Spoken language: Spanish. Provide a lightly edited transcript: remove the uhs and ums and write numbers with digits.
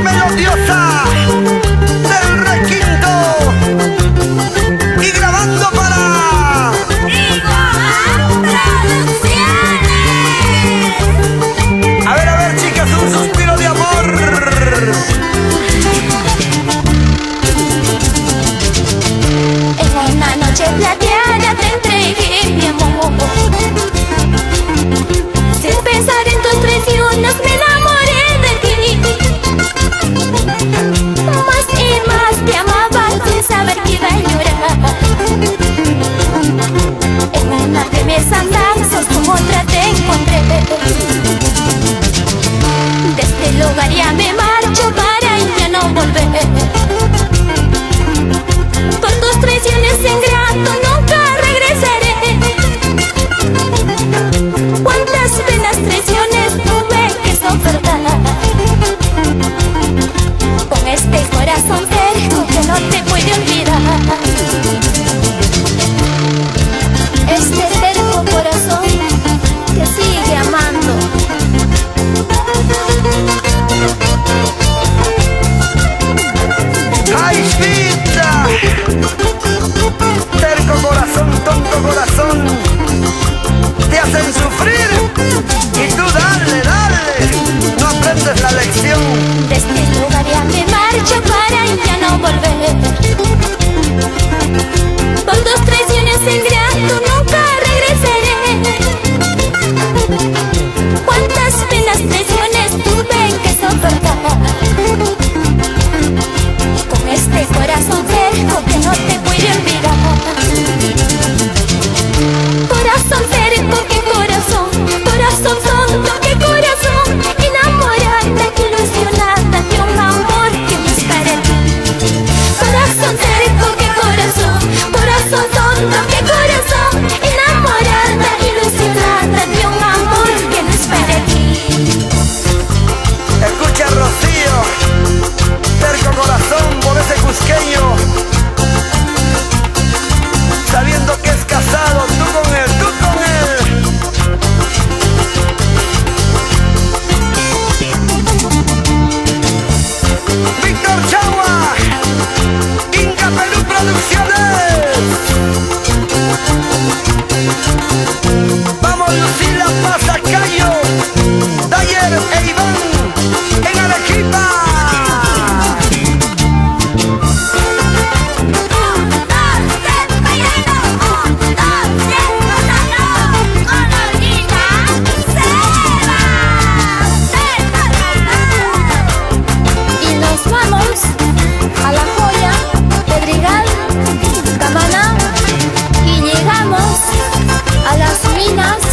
Melodiosa del requinto y grabando para Producciones. A ver chicas, un suspiro de amor. En una noche plateada te entregué mi amor. Sin pensar en tus traiciones me enamoré de ti. Más y más te amaba sin saber que iba a llorar. En una de mis andanzas con otra te encontré. De este lugar ya me marcho para ya no volver. Por tus traiciones ingrato nunca regresaré. Cuántas penas, traiciones tuve que soportar. Con este corazón terco que no te puede olvidar. Este terco corazón que sigue amando. ¡Ay, vida! Terco corazón, tonto corazón, te hacen sufrir y tú dale, no aprendes la lección. De este lugar ya me marcho para ya no volver. Por tus traiciones ingrato nunca regresaré. Cuántas penas, traiciones tuve que soportar. Con este corazón terco que no te puede olvidar. Corazón terco, qué corazón, corazón tonto, qué corazón, enamorada, ilusionada de un amor que no es para ti. Corazón terco, qué corazón, corazón tonto, qué corazón, enamorada, ilusionada de un amor que no es para ti. Escucha, Rocío, terco corazón por ese cusqueño, sabiendo que es casado, tú con él, tú con él. Víctor Chagua, Inca Perú Producciones. Vamos Lucila Pasacayo, Dayer e Iván en Arequipa. Y nos vamos a La Joya, Pedregal, Camaná y llegamos a las minas